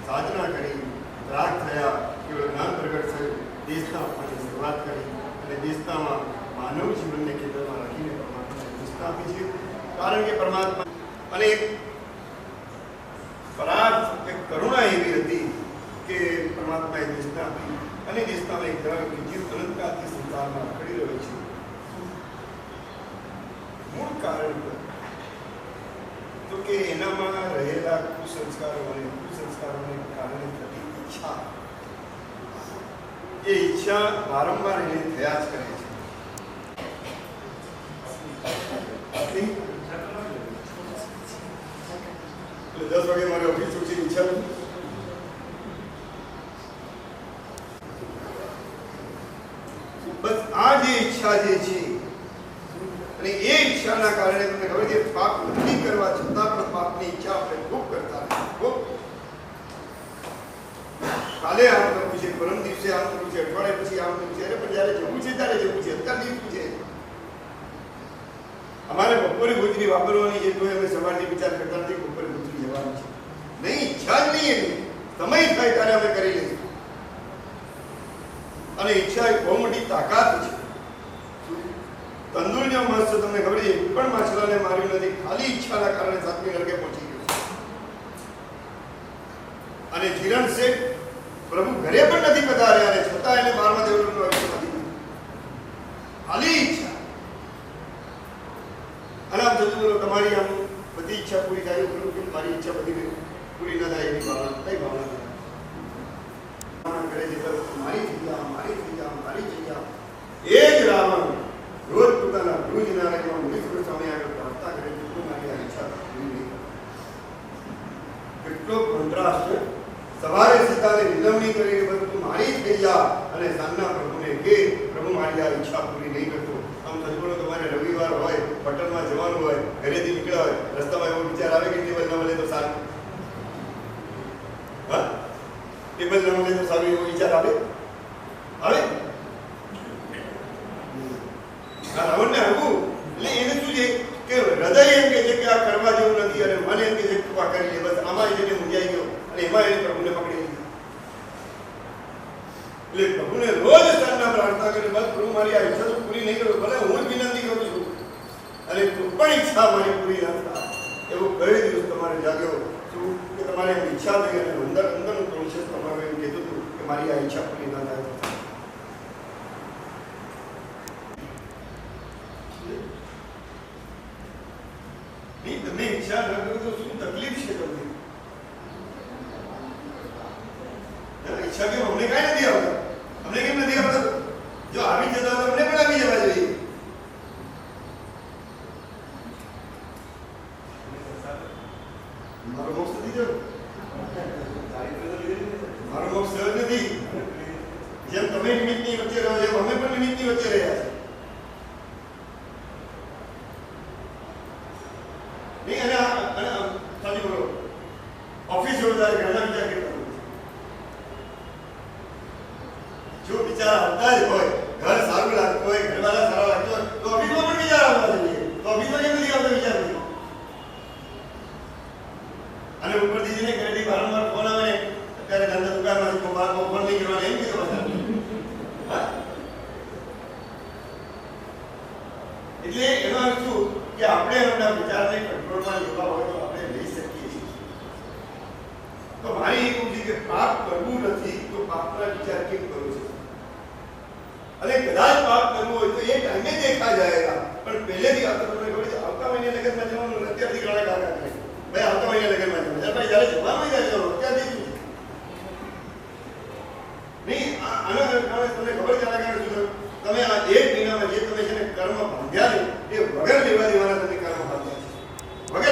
સાધના કરી, રાગ થયા, કેવળ જ્ઞાન પ્રગટ થયું, દેશના આપવાની શરૂઆત કરી અને દેશનામાં માનવ જીવનને કેન્દ્રમાં રાખીને પરમાત્માને દેશના આપી છે. કારણ કે પરમાત્મા અને પરાર્થ એક કરુણા એવી હતી કે પરમાત્માએ દેશના આપી અને દેશનામાં એક દ્રવ્ય કે જીવ અનંતકાળથી સંસારમાં રખડી રહ્યો છે. મૂળ કારણ તો કે એનામાં રહેલા કુસંસ્કારોને કારણે થતી ઈચ્છા, એ ઈચ્છા વારંવાર એને થયા જ કરે છે. એટલે 10 વાગે મારે ઓફિસ છૂટવાની ઈચ્છા નથી. બસ આ જે ઈચ્છા જે છે અને એ ઈચ્છાના કારણે તમને ખબર છે પાપ નથી કરવા છતાં પણ પાપની ઈચ્છા આપણે ખૂબ કરતા ખૂબ. કાલે આમ કરવું છે, પરમ દિવસે આમ કરવું છે, અઠવાડિયા પછી આમ કરવું છે, અરે પણ જયારે જવું છે ત્યારે જવું છે, અત્યાર દિવસું છે. અમારે બપોરે ભોજરી વાપરવાની છે તો અમે સવારથી વિચાર કરતા નથી બપોરે ભોજરી જવાનું છે. નહીં, ઈચ્છા જ નહીં એની. સમય થાય ત્યારે અમે કરી લઈશું. અને ઈચ્છા એક બહુ મોટી તાકાત છે. તંદુરનો માણસ તમને ખબર છે એક પણ માછલાને માર્યું નથી, ખાલી ઈચ્છાના કારણે 7મી નરકે પહોંચી ગયો. અને જીરણ શેઠ પ્રભુ ઘરે પણ નથી પધાર્યા અને છતાં એને 12મા દેવલોકનો અધિકાર નથી. ખાલી ઈચ્છા. અને આમ થતું બોલો તમારી આમ બધી ઈચ્છા પૂરી થાય એવું કે મારી ઈચ્છા બધી પૂરી ન થાય એવી ભાવના કઈ ભાવના કરે છે? મારી જગ્યા, મારી જગ્યા, મારી જગ્યા. એ જ રાવણ રોજ પોતાના ભુજ નારાયણમાં મુનીશ્વર સ્વામી આગળ પ્રાર્થના કરે છે તો મારી આ ઈચ્છા પૂરી નહીં. કેટલો કોન્ટ્રાસ્ટ! સવારે સીતાને વિલંબની કરીને બધું મારી જ થઈ જા અને સાંજના પ્રભુને કે પ્રભુ મારી આ ઈચ્છા પૂરી નહીં કરતો. આમ સજ્જનો તમારે રવિવાર હોય, પટલમાં જવાનું હોય, ઘરેથી નીકળ્યા હોય, રસ્તામાં એવો વિચાર આવે કે ટેબલ ન મળે તો સારું. હા, ટેબલ ન મળે તો સારું એવો વિચાર આવે? આવે? રાવણને આવવું એટલે એને શું છે કે હૃદય એમ કે છે કે આ કરવા જેવું નથી અને મન એમ કે છે કે આ કરી લે. બસ આમાં એને મૂંઝાઈ ગયો અને એમાં એને પ્રભુને પકડી લીધા. એટલે પ્રભુને રોજ સાંજના પ્રાર્થના કરે બસ પ્રભુ મારી આ ઈચ્છા તો પૂરી નહીં કરું, ભલે હું જ વિનંતી કરું છું અને પણ ઈચ્છા મારી પૂરી ના થાય. એવો કયો દિવસ તમારે જાગ્યો શું કે તમારે ઈચ્છા થઈ અને અંદર અંદરનું કોન્શિયસ તમારું એમ કહેતું હતું કે મારી આ ઈચ્છા પૂરી ના થાય. તમે ઈચ્છા ન કરો તો શું તકલીફ છે તમને? ઈચ્છા કેમ અમને કાંઈ નથી આવતા? અમને કેમ નથી આવતા? જો આવી જતા તો અમને પણ આવી જવા જોઈએ. મારો મોક્ષ નથી જતો, મારો મોક્ષ સહજ નથી. જેમ તમે નિમિત્તની વચ્ચે રહો એમ અમે પણ નિમિત્તની વચ્ચે રહ્યા છે. ઓફિસ જોરદાર ઘણા વિચાર કરતા જો વિચાર આવતા જ હોય, ઘર સારું લાગતું હોય, ઘરવાળા સારા લાગતો હોય તો ઓફિસમાં પણ વિચાર આવતા જોઈએ. તો ઓફિસમાં કેમ નથી આવતો વિચાર નથી? અને ઉપરથી જઈને ઘરેથી વારંવાર ફોન આવે અત્યારે ધંધા દુકાનમાં ફોન નહીં કરવાનો એમ કીધું બધા. એટલે એનો અર્થ શું કે આપણે આપણા વિચારને કંટ્રોલમાં લેવા હોય તો આપણે લઈ શકીએ છીએ. તો મારી એવું છે કે પાપ કરવું નથી તો પાપના વિચાર કેમ કરવો છે? અને કદાચ પાપ કરવું હોય તો એ ટાઈમે દેખા જાયગા, પણ પહેલેથી આ તો તમને ખબર છે આવતા મહિને લગ્નમાં જવાનું અત્યારથી ઘણા કાકા કરે ભાઈ આવતા મહિને લગ્નમાં જવાનું ભાઈ જયારે જવાનું હોય ત્યારે અત્યારથી નહીં. આના કારણે તમને ખબર છે આના કારણે શું તમે આ 1 મહિનામાં જે તમે છે ને કર્મ બાંધ્યા ને એ વગર લેવા દેવાના તમે કર્મ બાંધ્યા છે.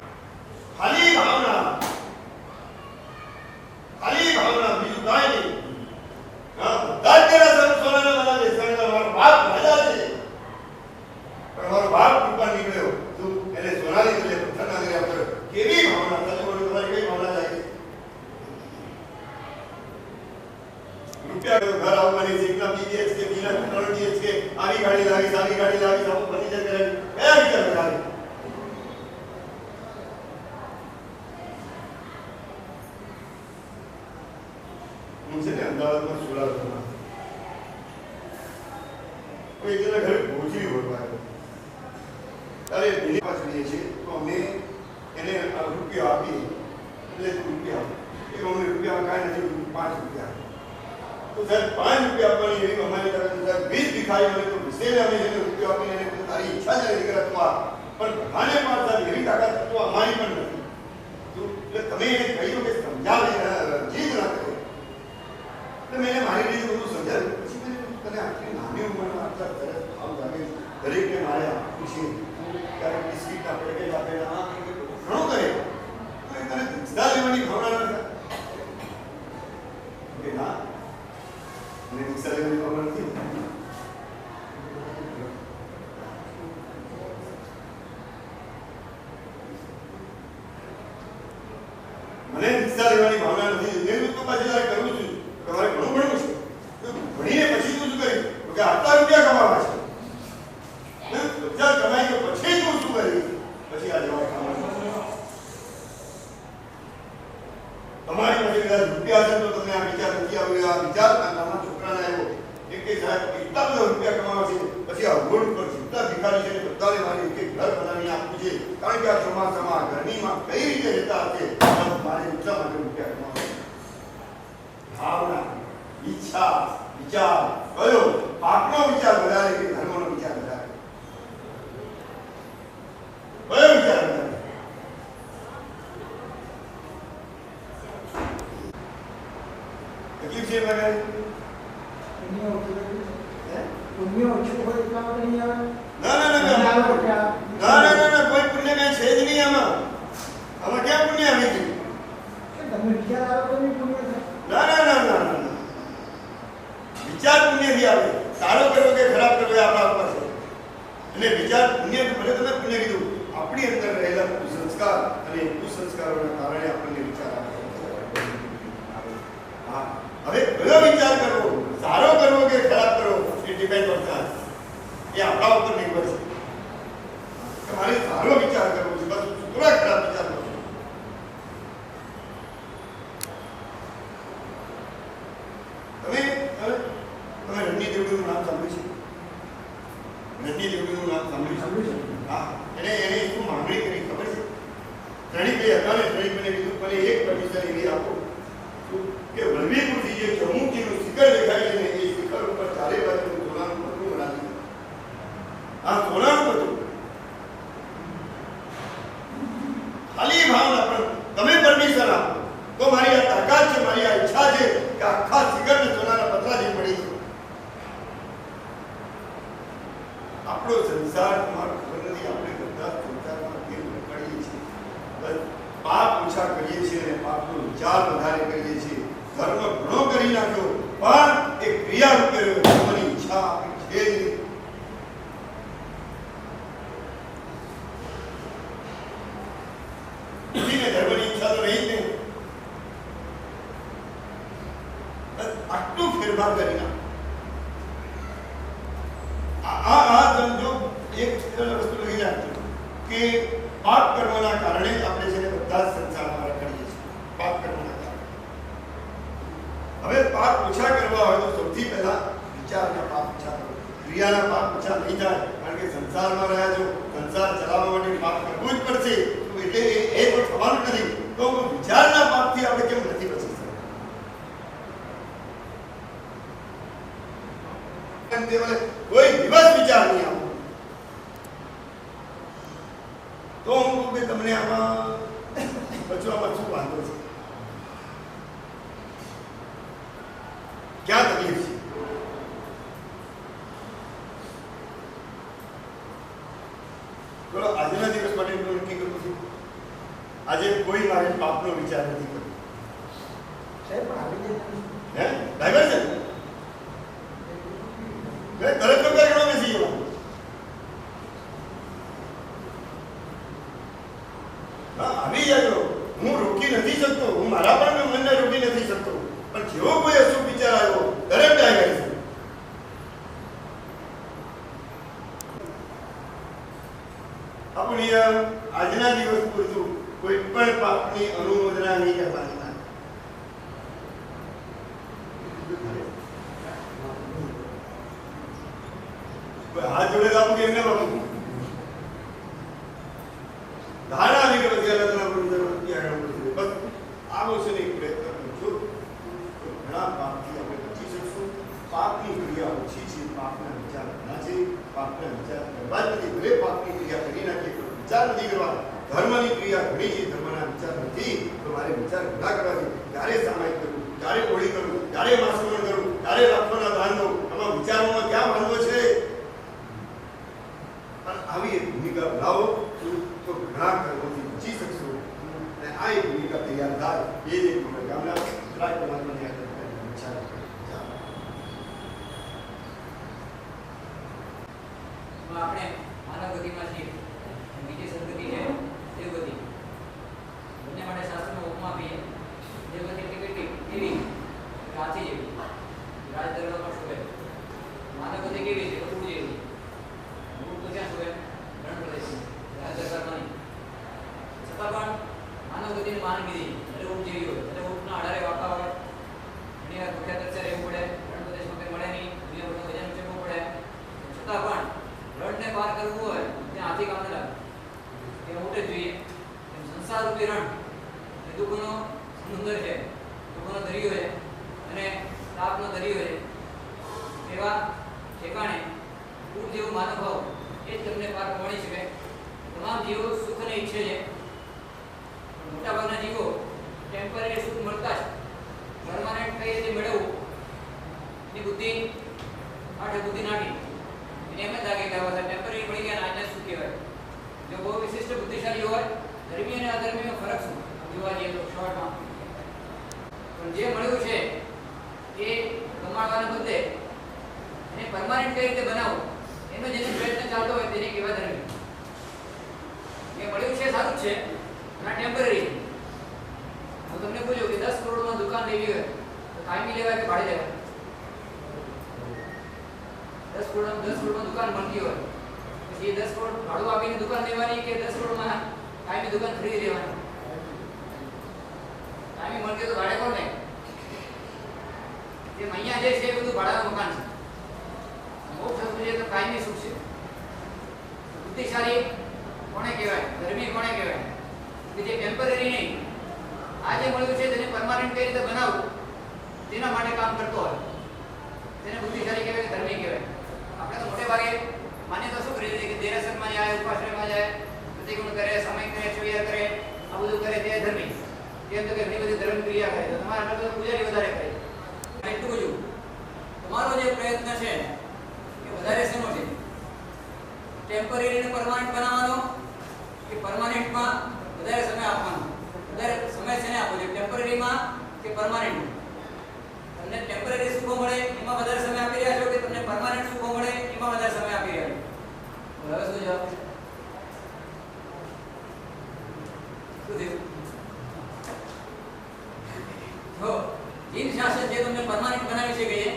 અમદાવાદમાં સુરતમાં કોઈ જરા ઘરે ભોજરી ભરવાયો ત્યારે એની પાસે જઈએ છીએ તો અમે એને રૂપિયા આપીએ એટલે રૂપિયા એ અમે રૂપિયા કાંઈ નથી 5 રૂપિયા તો સાહેબ 5 રૂપિયા આપવાની એવી અમારી તરફ 20 ભિખારી હોય તો વિશેષ અમે એને રૂપિયા આપીને એને તારી ઈચ્છા છે દીકરા તું આ પણ બધાને પાડતા એવી તાકાત તો અમારી પણ નથી એટલે તમે એને કહ્યું કે સમજાવે જીદ ના કરે એટલે મેં મારી રીતે બધું સમજાવ્યું પછી મેં તને આટલી નાની ઉંમરમાં આટલા સરસ ભાવ લાગે દરેકને મારે આપવું છે ક્યારેક બિસ્કીટના પેકેજ આપેલા આ ઘણું કરે તને દીક્ષા લેવાની ભાવના નથી કે ના મને દીક્ષા લેવાની ભાવના નથી મને દીક્ષા લેવાની ભાવના નથી મેં તો પાછી તારે કરું છું તમારે ઘણું ભણવું છે ભણીને પછી તું શું કરી કે આટલા રૂપિયા કમાવા છે બધા કમાઈ તો પછી તું શું કરી પછી આ જવાબ તમારી પાસે કદાચ રૂપિયા છે તો તમને આ વિચાર નથી આવ્યો આ વિચાર નાના છોકરાને આવ્યો કે સાહેબ એટલા બધા રૂપિયા કમાવા છે પછી આ રોડ પર જેટલા ભિખારી છે બધાને મારી એક ઘર બનાવીને આપવું છે કારણ કે આ ચોમાસામાં ગરમીમાં કઈ રીતે રહેતા હશે મારે એટલા માટે રૂપિયા કમાવા ભાવના ઈચ્છા વિચાર કયો પાપનો વિચાર વધારે કે ધર્મનો વિચાર વધારે કયો વિચાર વધારે તકલીફ છે વગર પુણ્ય ઓછું હોય એટલા માટે નહીં આવે ના કોઈ પુણ્ય કઈ છે જ નહીં આમાં ક્યાં પુણ્ય આવી ગયું તમે વિચાર આવે તો નહીં પુણ્ય થાય ના વિચાર પુણ્યથી આવે સારો કરવો કે ખરાબ કરવો એ આપણા ઉપર છે એટલે વિચાર પુણ્ય ભલે તમે પુણ્ય કીધું આપણી અંદર રહેલા કુસંસ્કાર અને કુસંસ્કારોના કારણે આપણને વિચાર આવે હા હવે કયો વિચાર કરવો સારો કરવો કે ખરાબ કરવો એ ડિપેન્ડ કરતા એ આપણા ઉપર નિર્ભર છે કે મારે સારો વિચાર કરવો છે બસ થોડા ખરાબ વિચાર કરવો તમે રણની દેવડીનું નામ સાંભળ્યું છે રણની દેવડીનું નામ સાંભળ્યું છે હા એને શું માંગણી કરી ખબર છે ત્રણેય હતા ને ત્રણેયને કીધું મને એક પરમિશન એવી આપો કે વલભીપુરથી જે જમ્મુજીનું શિખર દેખાય છે ને એ શિખર ઉપર ચારે બાજુ સોનાનું પતરું બનાવી આ સોનાનું પતરું ખાલી ભાવના પણ તમે પરમિશન આપો તો મારી આ તાકાત છે મારી આ ઈચ્છા છે કે આખા શિખરને સોનાના પતરા જે પડી છે આપણો સંસાર તમારો ખબર નથી આપણે બધા સંસારમાં કેમ કરીએ છીએ પાપ ઓછા કરીએ છીએ અને પાપનો વિચાર વધારે કરીએ છીએ ધર્મ ઘણો કરી નાખ્યો પણ એ ક્રિયા રૂપે ધર્મની ઈચ્છા આપણી છે નહીં ધર્મની ઈચ્છા તો રહી જ નહીં આટલું ફેરફાર કરી નાખ જો એક વસ્તુ લઈ રાખજો કે પાપ કર્મના કારણે આપણે છે બધા જ સંસારમાં રખડીએ છીએ પાપ કર્મના કારણે હવે પાપ ઓછા કરવા હોય તો સૌથી પહેલા વિચારના પાપ ઓછા કરો ક્રિયાના પાપ ઓછા નહીં થાય કારણ કે સંસારમાં રહ્યા છો સંસાર ચલાવવા માટે પાપ કરવું જ પડશે તો એટલે એ પણ થવાનું નથી તો વિચારના પાપથી આપણે કેમ નથી બચી શકતા કોઈ દિવસ વિચાર નહીં આવો તો હું તમને આમાં બચવામાં શું વાંધો છે ક્યાં તકલીફ છે બોલો આજના દિવસ માટે હું નક્કી કરું છું આજે કોઈ મારે પાપનો વિચાર નથી કર્યો સાહેબ પણ આવી હે ડ્રાઈવર છે તરત તો કરવા બેસી ગયો આવી જાજો હું રોકી નથી શકતો હું મારા પણ મનને રોકી નથી શકતો પણ જેવો કોઈ અશુભ વિચાર આવ્યો તરત ડ્રાઈવર છે આપણી આજના દિવસ પૂરતું કોઈ પણ પાપની અનુમોદના નહીં કરવાની ધારણા આવી ગયો ત્યારે તમે ગુરુદેવ ત્યાં આગળ બસ આવો છે ને એક પ્રયત્ન કરજો તો ઘણા પાપથી આપણે બચી શકશું. પાપની ક્રિયા ઓછી છે, પાપના વિચાર ઘણા છે, પાપના વિચાર કરવા જ નથી. ભલે પાપની ક્રિયા કરી નાખીએ પણ વિચાર નથી કરવા. ધર્મની ક્રિયા ઘણી છે, ધર્મના વિચાર નથી તો મારે વિચાર ઘણા કરવા છે. ક્યારે સામાયિક કરવું, ક્યારે હોળી કરવું, ક્યારે માસમણ કરવું, ક્યારે રાખવાના દાન દઉં, આમાં વિચારોમાં ક્યાં વાંધો છે? અને આવી એક ભૂમિકા બનાવો તો ઘણા કર્મોથી બચી શકશો. અને આ એક ભૂમિકા તૈયાર થાય એ જ એક મનોકામના રાજ પરમાત્માની આગળ વિચાર આપણે માનવ ગતિમાં છીએ, બીજી સદગતિ છે દેવગતિ. બંને માટે શાસ્ત્રમાં ઉપમા આપીએ. દેવગતિ એટલી કેટલી એવી હાથી જેવી, રાજ દરબારમાં શોભે. માનવ ગતિ કેવી છે? ઉડ જેવી. ઉડ તો ક્યાં શોભે? રણ પ્રદેશમાં, રાજ દરબારમાં નહીં. છતાં પણ માનવ ગતિને માન કીધી એટલે ઉડ જેવી હોય, એટલે ઉડના આધારે વાંકા હોય. ઘણી વાર ભૂખ્યા તરસ્યા રહેવું પડે, રણ પ્રદેશમાં કંઈ મળે નહીં, દુનિયા બધું વજન ચૂકવવું પડે. છતાં પણ રણને પાર કરવું હોય ત્યાં હાથી કામ ન લાગે, ત્યાં ઊંટ જ જોઈએ. એમ સંસાર રૂપી રણ એ દુઃખનો સમુદ્ર છે, દુઃખનો દરિયો છે અને તાપનો દરિયો છે. એવા ઠેકાણે ઊંટ જેવું માનવ ભાવ એ જ તમને પાર પહોંચી શકે. તમામ જીવો સુખને ઈચ્છે છે, મોટાભાગના જીવો ટેમ્પરરી સુખ મળતા જ પરમાનન્ટ કઈ રીતે મેળવવું એની બુદ્ધિ આઠે બુદ્ધિ નાખી એને એમ જ લાગે કે આ ટેમ્પરરી પડી ગયા આજના શું કહેવાય. જો બહુ વિશિષ્ટ બુદ્ધિશાળી હોય, ધર્મી અને અધર્મીનો ફરક શું જોવા જઈએ તો શોર્ટમાં. પણ જે મળ્યું છે એ કમાડવાને બદલે એને પરમાનન્ટ કઈ રીતે બનાવવું એનો જેને પ્રયત્ન ચાલતો હોય તેને કહેવાય ધર્મી. એ મળ્યું છે સારું જ છે અને ટેમ્પરરી. હું તમને પૂછ્યું કે 10 કરોડમાં દુકાન લેવી હોય તો કાયમી લેવાય કે ભાડે લેવાય? 10 કરોડમાં દુકાન મળતી હોય પછી એ 10 કરોડ ભાડું આપીને દુકાન લેવાની કે 10 કરોડમાં કાયમી દુકાન ખરીદી લેવાની? કાયમી મળતી તો ભાડે કોણ લે? જે અહીંયા જે છે એ બધું ભાડાનું મકાન છે. મોક્ષ જોઈએ તો કાયમી સુખ છે. બુદ્ધિશાળી કોને કહેવાય? ધર્મી કોને કહેવાય? કે જે ટેમ્પરરી નહીં, આજે મળ્યું છે તેને પરમાનન્ટ કઈ રીતે બનાવવું તેના માટે કામ કરતો હોય તેને બુદ્ધિશાળી કહેવાય કે ધર્મી કહેવાય. આપણે તો મોટે ભાગે માન્યતા શું કરી છે કે દેરાસરમાં જાય, ઉપાશ્રયમાં જાય, પ્રતિગુણ કરે, સમય કરે, ચુયાર કરે, આ બધું કરે તે ધર્મી. કેમ તો કે ઘણી બધી ધર્મ ક્રિયા કરે તો તમારા આટલા બધા પૂજારી વધારે કરે. એટલું બધું તમારો જે પ્રયત્ન છે એ વધારે શેનો છે? ટેમ્પરરીને પરમાનન્ટ બનાવવાનો કે પરમાનન્ટમાં વધારે સમય આપવાનો? વધારે સમય શેને આપવો છે, ટેમ્પરરીમાં કે પરમાનન્ટ? તમને ટેમ્પરરી સુખો મળે એમાં વધારે સમય આપી રહ્યા છો કે તમને પરમાનન્ટ સુખો મળે એમાં વધારે સમય આપી રહ્યા છો? હવે શું જવાબ? શું થયું? જો જીન શાસન જે તમને પરમાનન્ટ બનાવી શકે છે,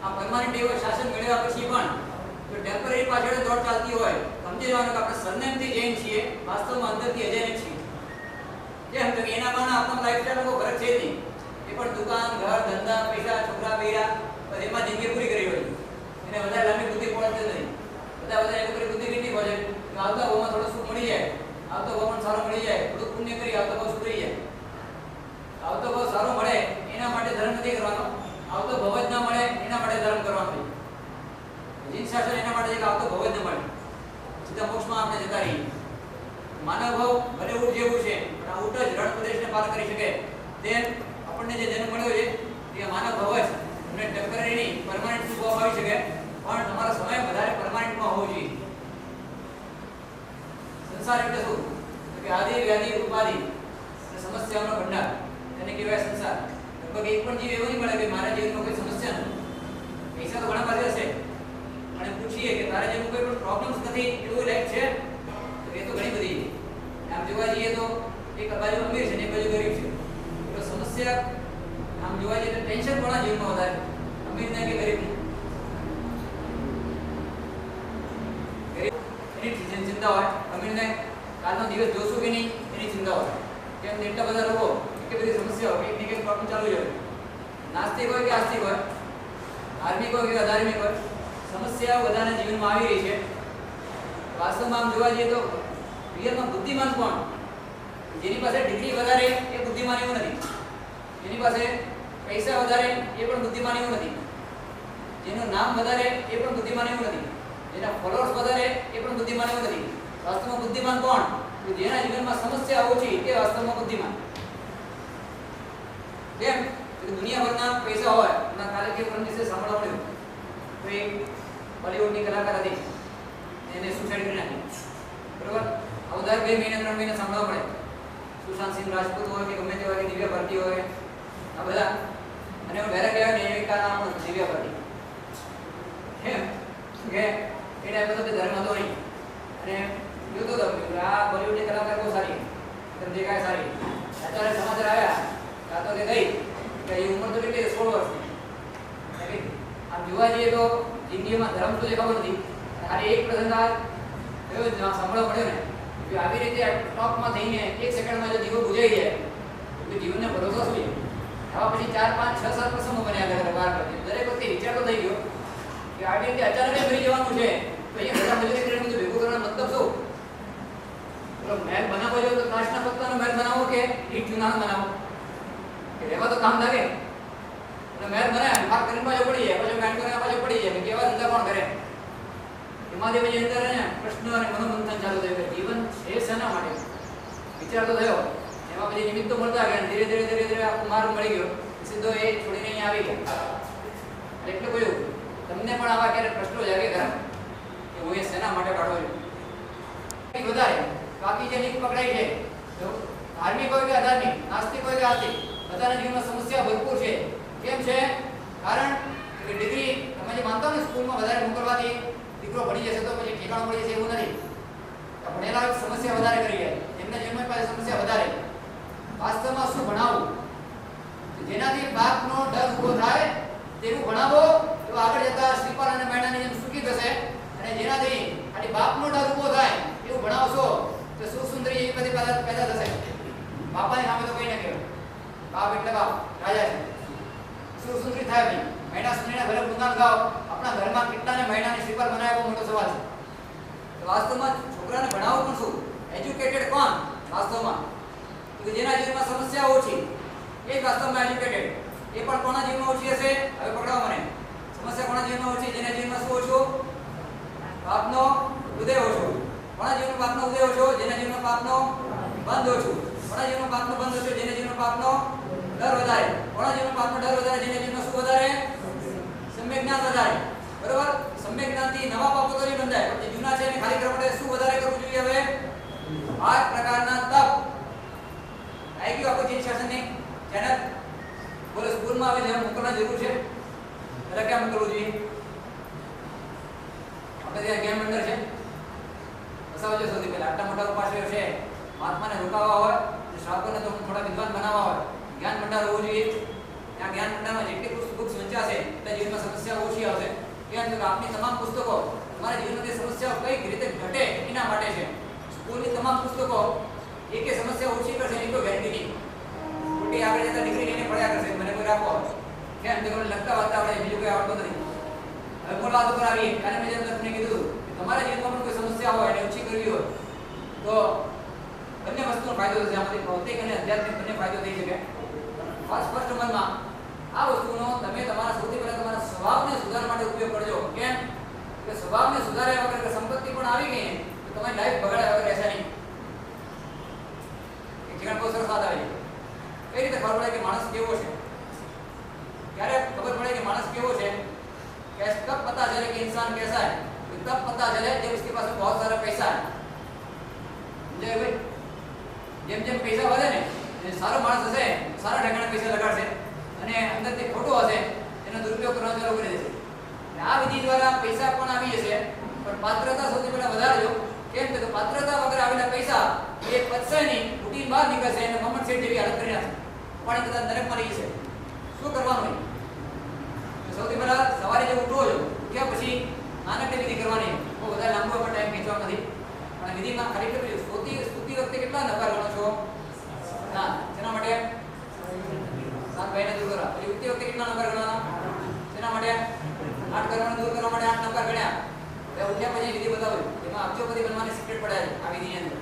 આ પરમાનન્ટ એવો શાસન મેળવ્યા પછી પણ જો ટેમ્પરરી પાછળ દોડ ચાલતી હોય, સમજી લેવાનું કે આપણે સરનેમથી જૈન છીએ, વાસ્તવમાં અંદરથી અજૈન છીએ. કેમ તો કે એના કારણે આપણો લાઈફસ્ટાઈલ કોઈ ફરક છે જ નહીં. એ પણ દુકાન, ઘર, ધંધા, પૈસા, છોકરા, બૈરા બસ એમાં જિંદગી પૂરી કરી હોય. એને વધારે લાંબી બુદ્ધિ પહોંચતી નથી. બધા એક કરી બુદ્ધિ કેટલી પહોંચે કે આવતા ભાવમાં થોડું સુખ મળી જાય, આવતો ભાવ પણ સારો મળી જાય, થોડું પુણ્ય કરી આવતો ભાવ સુધરી જાય. આવતો ભાવ સારો મળે એના માટે ધર્મ નથી કરવાનો, આવતો ભાવ જ ના મળે એના માટે ધર્મ કરવાનો. જીન શાસન એના માટે છે કે આવતો ભાવ જ ન મળે, સીધા મોક્ષમાં આપણે જતા રહીએ. માનવ ભાવ ભલે ઊંટ જેવું છે પણ આ ઊંટ જ રણ પ્રદેશને પાર કરી શકે તેમ આપણને જે જન્મ મળ્યો છે તે માનવ ભાવ જ તમને ટેમ્પરરી નહીં પરમાનન્ટ સુખ અપાવી શકે. પણ તમારો સમય વધારે પરમાનન્ટમાં હોવો જોઈએ. સંસાર એટલે શું? તો કે આદિ વ્યાધિ ઉપાધિ અને સમસ્યાઓનો ભંડાર, તેને કહેવાય સંસાર. લગભગ એક પણ જીવ એવો નહીં મળે કે મારા જીવનમાં કોઈ સમસ્યા નથી. પૈસા તો ઘણા પાસે હશે અને પૂછીએ કે તારા જીવનમાં કોઈ પણ પ્રોબ્લેમ્સ નથી એવું લાઈફ છે તો એ તો ઘણી બધી. આમ જોવા જઈએ તો એક બાજુ અમીર છે ને એક બાજુ ગરીબ છે. તો સમસ્યા આમ જોવા જઈએ તો ટેન્શન કોના જીવનમાં વધારે, અમીરના કે ગરીબનું? ગરીબ એની ચિંતા હોય, અમીરને કાલનો દિવસ જોશું કે નહીં એની ચિંતા હોય. કેમ એટલા બધા લોકો એટલી બધી સમસ્યા હોય, એકની એક પ્રોબ્લેમ ચાલુ જ હોય. નાસ્તિક હોય કે આસ્તિક હોય, ધાર્મિક હોય કે અધાર્મિક હોય, સમસ્યાઓ બધાના જીવનમાં આવી રહી છે. વાસ્તવમાં આમ જોવા જઈએ તો રિયલમાં બુદ્ધિમાન કોણ? જેની પાસે ડિગ્રી વધારે એ બુદ્ધિમાન એવું નથી, જેની પાસે પૈસા વધારે એ પણ બુદ્ધિમાન એવું નથી, જેનું નામ વધારે એ પણ બુદ્ધિમાન એવું નથી, જેના ફોલોઅર્સ વધારે એ પણ બુદ્ધિમાન એવું નથી. વાસ્તવમાં બુદ્ધિમાન કોણ? કે જેના જીવનમાં સમસ્યા ઓછી તે વાસ્તવમાં બુદ્ધિમાન. કેમ? કે દુનિયાભરના પૈસા હોય. ના કાલે કે પરમ દિવસે સાંભળવા મળ્યું તો એક બોલિવૂડની કલાકાર હતી, એને સુસાઇડ કરી નાખી. બરોબર? આવું દર 2 મહિને 3 મહિને સાંભળવા મળે. સુશાંત સિંહ રાજપૂત હોય કે ગમે તે હોય કે દિવ્યા ભારતી હોય, આ બધા. અને હું બેરા કહેવાય ને એવી કા નામ દિવ્યા ભારતી. કેમ કે એ ટાઈમે તો ધર્મ હતો નહીં, અને જોતો હતો આ બોલિવૂડની કલાકાર બહુ સારી, તમે દેખાય સારી. અત્યારે સમાચાર આવ્યા આ તો કે ગઈ કે એ ઉંમર તો કેટલી 16 વર્ષની. આમ જોવા જઈએ તો જિંદગીમાં ધર્મ તો ખબર નથી. ખાલી એક પ્રસંગ એવો સાંભળવા મળ્યો ને કે આવી રીતે ટોપમાં થઈને 1 સેકન્ડમાં જો દીવો બુજાઈ જાય તો જીવનને ભરોસો શું છે? આવા પછી 4 5 6 7 પ્રસંગો બન્યા કરે બહાર પછી દરેક વખતે વિચાર તો થઈ ગયો કે આવી રીતે અચાનક મરી જવાનું છે તો અહીંયા બધા મજૂરી કરીને બધું ભેગું કરવાનો મતલબ શું? તો મહેલ બનાવવો જોઈએ તો કાચના પત્તાનો મહેલ બનાવો કે ઈંટ ચૂનાનો બનાવો? કે રહેવા તો કામ લાગે. અને મહેલ બનાવ્યા ભાગ કરીને પાછો પડી જાય, પાછો કાંડ કરીને પાછો પડી જાય, કેવા ધંધા કોણ કરે? એમાંથી પછી અંદર ને પ્રશ્ન અને મનોમંથન ચાલુ થયું કે જીવન છે શેના માટે? વિચાર તો થયો. એમાં પછી નિમિત્ત તો મળતા ગયા, ધીરે ધીરે આખો માર્ગ મળી ગયો, સીધો એ છોડીને અહીંયા આવી ગયા. એટલે કહ્યું તમને પણ આવા ક્યારેક પ્રશ્નો જાગે ખરા કે હું એ શેના માટે કાઢો છું? વધારે બાકી જે નીક પકડાઈ છે, તો ધાર્મિક હોય કે અધાર્મિક, નાસ્તિક હોય કે આસ્તિક, બધાના જીવનમાં સમસ્યા ભરપૂર છે. કેમ છે? કારણ કે ડિગ્રી તમે જે માનતા ને સ્કૂલમાં વધારે મોકલવાથી દીકરો ભણી જશે તો પછી ઠેકાણું પડી જશે એવું નથી. ભણેલા સમસ્યા વધારે કરી જાય, એમના જીવનમાં પાસે સમસ્યા વધારે. વાસ્તવમાં શું ભણાવવું? જેનાથી બાપનો ડર ઊભો થાય તેવું ભણાવો તો આગળ જતા શ્રીપાલ અને મૈણાની જેમ સુખી થશે. અને જેનાથી આની બાપનો ડર ઊભો થાય એવું ભણાવશો તો સુસુંદરી એ બધી પેદા થશે. બાપાની સામે તો કઈ ન કહેવાય, બાપ એટલે બાપ, રાજા છે. સુસુંદરી થાય ભાઈ. મૈણા સુંદરીના ઘરે ગુણગાન ગાઓ, આપણા ઘરમાં કેટલાને મૈણાની શ્રીપાલ બનાવ્યા બહુ મોટો સવાલ છે. તો વાસ્તવમાં છોકરાને ભણાવવું પણ શું? એજ્યુકેટેડ કોણ વાસ્તવમાં? કે જેના જીવનમાં સમસ્યા ઓછી એ જ વાસ્તવમાં એજ્યુકેટેડ. એ પણ કોના જીવનમાં ઓછી હશે? હવે પકડાવો મને. સમસ્યા કોના જીવનમાં ઓછી? જેના જીવનમાં શું ઓછું? પાપનો ઉદય ઓછો. કોના જીવનમાં પાપનો ઉદય ઓછો? જેના જીવનમાં પાપનો બંધ ઓછો. કોના જીવનમાં પાપનો બંધ ઓછો? જેના જીવનમાં પાપનો ડર વધારે. કોના જીવનમાં પાપનો ડર વધારે? જેના જીવનમાં શું વધારે? સમ્યક જ્ઞાન વધારે. બરોબર? સમ્યક જ્ઞાનથી નવા પાપો તો નહીં બંધાય, પણ જે જૂના છે એને ખાલી કરવા માટે શું વધારે કરવું જોઈએ? હવે 8 પ્રકારના તપ. આવી ગયું આપણું જીન શાસનની ચેનલ. બોલો સ્કૂલમાં આવે જેમ મોકલવા જરૂર છે, એટલે ક્યાં મોકલવું જોઈએ? આપણે ત્યાં જ્ઞાન મંડળ છે, બસાવજો સૌથી પહેલા. આટલા મોટા ઉપાસકો છે, મહાત્માને રોકાવા હોય, શ્રાવકોને તો થોડા વિદ્વાન બનાવવા હોય, જ્ઞાન મંડળ હોવું જોઈએ. ત્યાં જ્ઞાન મંડળમાં જેટલી બુક્સ વંચાશે એટલે જીવનમાં સમસ્યા ઓછી આવશે. કેમ કે આપની તમામ પુસ્તકો તમારા જીવનની સમસ્યાઓ કઈ રીતે ઘટે એના માટે છે. સ્કૂલની તમામ પુસ્તકો એકે સમસ્યા ઓછી કરશે એની કોઈ ગેરંટી નહીં. ખોટી આગળ જતા ડિગ્રી લઈને પડ્યા કરશે, મને કોઈ રાખો. કેમ કે તમને લખતા વાંચતા આવડે, બીજું કોઈ આવડતું નથી. હવે મૂળ વાત ઉપર આવીએ. કાલે મેં જેમ તમને કીધું કે તમારા જીવનમાં પણ કોઈ સમસ્યા હોય અને ઓછી કરવી હોય તો બંને વસ્તુનો ફાયદો થશે. આમાંથી ભૌતિક અને આધ્યાત્મિક બંને ફાયદો થઈ શકે. સ્પષ્ટ મનમાં આ વસ્તુનો તમે તમારા સૌથી પહેલા તમારા સ્વભાવને સુધારવા માટે ઉપયોગ કરજો. કેમ કે સ્વભાવને સુધાર્યા વગર સંપત્તિ પણ આવી ગઈ તો તમારી લાઈફ બગાડ્યા વગર રહેશે નહીં. એક જીવન બહુ સરસ વાત આવે. કઈ રીતે ખબર પડે કે માણસ કેવો છે? ક્યારે ખબર પડે કે માણસ કેવો છે? कब पता चले कि इंसान कैसा है? तब पता चले जब उसके पास बहुत सारा पैसा है. समझे भाई? જેમ જેમ પૈસા વધે ને સારો માણસ હશે સારા ઠેકાણે પૈસા લગાડશે અને અંદરથી ખોટો હશે એનો દુરુપયોગ કરવાનો ચાલુ કરી દેશે. આ વિધિ દ્વારા પૈસા પણ આવી જશે, પણ પાત્રતા સૌથી પહેલા વધારજો. કેમ કે પાત્રતા વગર આવેલા પૈસા એ પચશે નહીં, ઉડીને બહાર નીકળશે અને મોહમ્મદ શેઠ જેવી હાલત કરી નાખશે. પાણી કદાચ નરકમાં રહી જશે. શું કરવાનું? સૌથી પહેલા સવારે જે ઉઠો છો કે પછી નાનકડી વિધિ કરવાની. બહુ વધારે લાંબો પણ ટાઈમ ખેંચવાનો નથી, પણ વિધિમાં ખાલી કેટલી સ્તુતિ વખતે કેટલા નકાર ગણો છો? ના, શેના માટે? સાત ભાઈને દૂર કરવા. પછી ઉઠતી વખતે કેટલા નકાર ગણવાના? શેના માટે? 8 કરવાને દૂર કરવા માટે 8 નકાર ગણ્યા. હવે ઉઠ્યા પછી વિધિ બતાવ્યું, એમાં અબજોપતિ બનવાની સિક્રેટ પડ્યા છે આ વિધિની અંદર.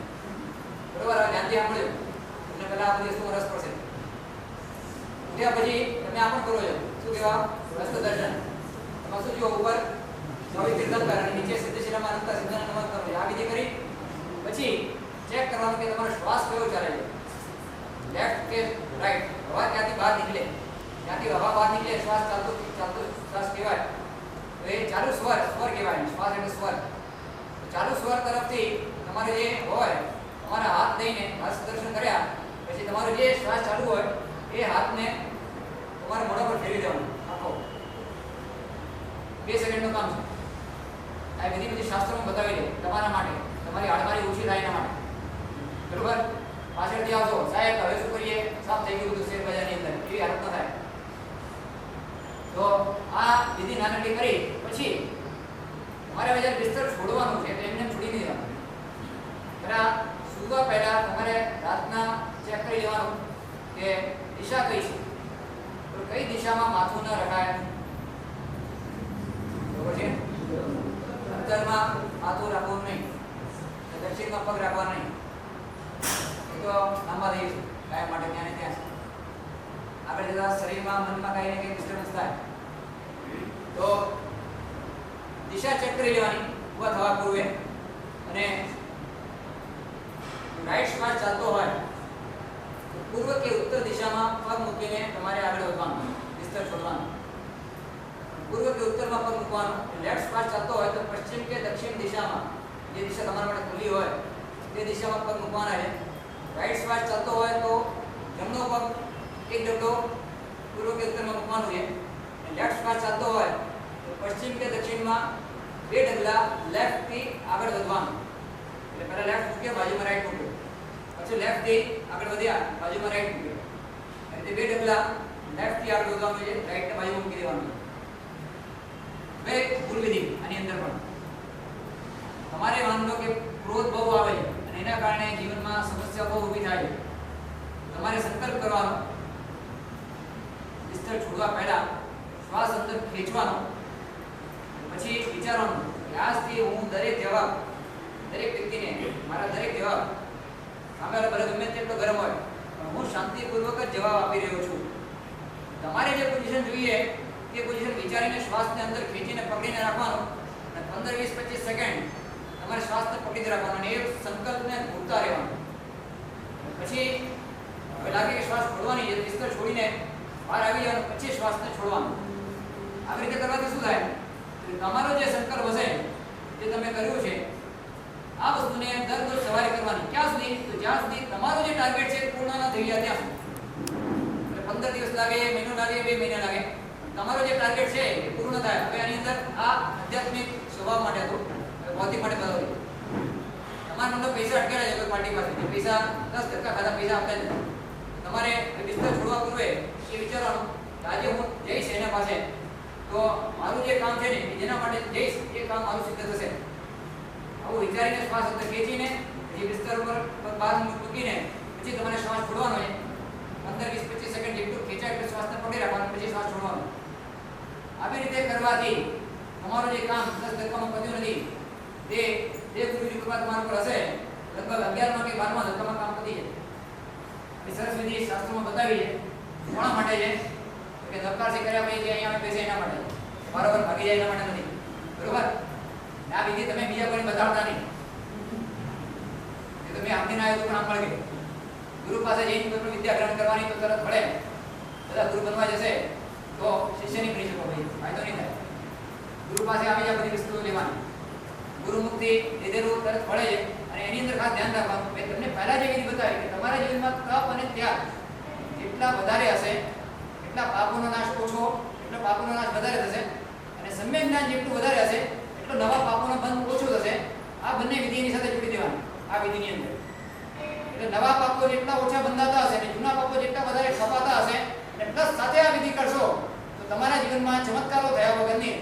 ધ્યાનથી સાંભળજો. તમને પહેલા આ બધી વસ્તુમાં રસ પડશે. ઉઠ્યા પછી તમે આ પણ કરો છો. શું કહેવાય? હસ્ત દર્શન. એમાં શું જુઓ? ઉપર ચોવીસ તીર્થંકર અને નીચે સિદ્ધશિલામાં અનંતા સિદ્ધના નમન કરો. આ વિધિ કરી પછી ચેક કરવાનું કે તમારો શ્વાસ કયો ચાલે છે, લેફ્ટ કે રાઈટ. હવા ક્યાંથી બહાર નીકળે, ત્યાંથી હવા બહાર નીકળે, શ્વાસ ચાલતો ચાલતો શ્વાસ કહેવાય. તો એ ચાલુ સ્વર કહેવાય. શ્વાસ એટલે સ્વર. ચાલુ સ્વર તરફથી તમારે જે હોય, તમારા હાથ લઈને હસ્ત દર્શન કર્યા પછી તમારો જે શ્વાસ ચાલુ હોય એ હાથને તમારા મોઢા પર ફેરવી દેવાનો આખો. 2 સેકન્ડનું કામ છે. આ વિધિ બધી શાસ્ત્રોમાં બતાવી દે તમારા માટે, તમારી હાડમારી ઓછી થાય એના માટે. બરોબર? પાછળથી આવજો, સાહેબ હવે શું કરીએ, સાફ થઈ ગયું બધું શેર બજારની અંદર, એવી હાલત ન થાય. તો આ વિધિ નાનકડી કરી પછી તમારે હવે જ્યારે બિસ્તર છોડવાનું છે તો એમને છોડી નહીં દેવાનું. બરાબર? સૂવા પહેલા તમારે રાતના ચેક કરી લેવાનું કે દિશા કઈ છે, તો કઈ દિશામાં માથું ન રખાય. બરોબર છે? ઉત્તરમાં માથું રાખવું નહીં, દક્ષિણમાં પગ રાખવા નહીં. એ તો લાંબા થઈ છે કાયમ માટે, ત્યાં ને ત્યાં છે. આગળ જતા શરીરમાં મનમાં કઈ ને કઈ ડિસ્ટર્બન્સ થાય તો દિશા ચેક કરી લેવાની ઊભા થવા પૂર્વે. અને રાઈટ શ્વાસ ચાલતો હોય તો પૂર્વ કે ઉત્તર દિશામાં પગ મૂકીને તમારે આગળ વધવાનું, બિસ્તર છોડવાનું. પૂર્વ કે ઉત્તરમાં પગ મૂકવાનું. લેફ્ટ શ્વાસ ચાલતો હોય તો પશ્ચિમ કે દક્ષિણ દિશામાં, જે દિશા તમારા માટે ખુલ્લી હોય તે દિશામાં પગ મૂકવાના છે. રાઈટ શ્વાસ ચાલતો હોય તો જમણો પગ એક ડગલો પૂર્વ કે ઉત્તરમાં મૂકવાનું છે. લેફ્ટ શ્વાસ ચાલતો હોય તો પશ્ચિમ કે દક્ષિણમાં 2 ડગલા લેફ્ટ થી આગળ વધવાનું. એટલે પહેલા લેફ્ટ મૂક્યો, બાજુમાં રાઈટ મૂક્યો, પછી લેફ્ટ થી આગળ વધ્યા, બાજુમાં રાઈટ મૂક્યો. એટલે 2 ડગલા લેફ્ટ થી આગળ વધવાનું છે, રાઈટ ને બાજુમાં મૂકી દેવાનું. હવે ભૂલ વિધિ આની અંદર પણ તમારે માની લો કે ક્રોધ બહુ આવે છે અને એના કારણે જીવનમાં સમસ્યા બહુ ઊભી થાય છે. તમારે સંકલ્પ કરવાનો, બિસ્તર છોડવા પહેલા શ્વાસ અંદર ખેંચવાનો, પછી વિચારવાનું કે આજથી હું દરેક જવાબ, દરેક વ્યક્તિને મારા દરેક જવાબ સામે વાળા ભલે ગમે તેટલો ગરમ હોય પણ હું શાંતિપૂર્વક જ જવાબ આપી રહ્યો છું. તમારે જે પોઝિશન જોઈએ તે પોઝિશન વિચારીને શ્વાસને અંદર ખેંચીને પકડીને રાખવાનો અને 15, 20, 25 સેકન્ડ તમારે શ્વાસને પકડી રાખવાનો અને એ સંકલ્પને ભૂલતા રહેવાનું. પછી હવે લાગે કે શ્વાસ છોડવાની છે, બિસ્તર છોડીને બહાર આવી જવાનું, પછી શ્વાસને છોડવાનું. આવી રીતે કરવાથી શું થાય? તમારો જે સંકલ્પ હશે, જે તમે કર્યું છે, આ વસ્તુને દર રોજ સવારે કરવાની. ક્યાં સુધી? તો જ્યાં સુધી તમારો જે ટાર્ગેટ છે પૂર્ણ ન થઈ જાય ત્યાં સુધી. 15 દિવસ લાગે, મહિનો લાગે, 2 મહિના લાગે, તમારો જે ટાર્ગેટ છે એ પૂર્ણ થાય. હવે આની અંદર આ આધ્યાત્મિક સ્વભાવ માટે હતું, ભૌતિક માટે બતાવ્યું. તમારા મતલબ પૈસા અટકેલા છે કોઈ પાર્ટી પાસે, પૈસા 10 ટકા ખાતા પૈસા આપતા જ નથી. તમારે બિસ્તર છોડવા પૂર્વે એ વિચારવાનું કે આજે હું જઈશ એના પાસે તો મારું જે કામ છે ને જેના માટે જઈશ એ કામ મારું સિદ્ધ થશે. આવું વિચારીને શ્વાસ અંદર ખેંચીને પછી બિસ્તર ઉપર બહાર મૂકીને પછી તમારે શ્વાસ છોડવાનો છે. 15, 20, 25 સેકન્ડ જેટલું ખેંચાય એટલે શ્વાસને પકડી રાખવાનો, પછી શ્વાસ છોડવાનો. આવી રીતે કરવાથી તમારું જે કામ 10 ધક્કામાં પત્યું નથી તે ગુરુની કૃપા તમારા પર હશે, લગભગ 11મા કે 12મા ધક્કામાં કામ પતી જાય. એ સરસ વિધિ શાસ્ત્રોમાં બતાવી છે. કોના માટે છે? કે ધક્કાથી કર્યા પછી જે અહીંયા બેસે એના માટે, બરાબર ભાગી જાય એના માટે નથી. બરોબર? આ વિધિ તમે બીજા કોઈ બતાવતા નહીં. એ તમે આપને ના આવ્યું પણ આમ મળે. ગુરુ પાસે જઈને કોઈ પણ વિદ્યા ગ્રહણ કરવાની તો તરત મળે. બધા ગુરુ બનવા જશે તો શિષ્ય નહીં બની શકો ભાઈ, ફાયદો નહીં થાય. ગુરુ પાસે આવી જાય બધી વસ્તુઓ લેવાની. ગુરુ મુક્તિ લીધેલું તરત મળે છે. અને એની અંદર ખાસ ધ્યાન રાખવાનું, મેં તમને પહેલા જે વિધિ બતાવી કે તમારા જીવનમાં તપ અને ત્યાગ જેટલા વધારે હશે એટલા પાપોનો નાશ ઓછો, એટલો પાપોનો નાશ વધારે થશે. અને સમ્યક જ્ઞાન જેટલું વધારે હશે એટલો નવા પાપોનો બંધ ઓછો થશે. આ બંને વિધિની સાથે જોડી દેવાની આ વિધિની અંદર. એટલે નવા પાપો જેટલા ઓછા બંધાતા હશે અને જૂના પાપો જેટલા વધારે ખપાતા હશે અને પ્લસ સાથે આ વિધિ કરશો તો તમારા જીવનમાં ચમત્કારો થયા વગરની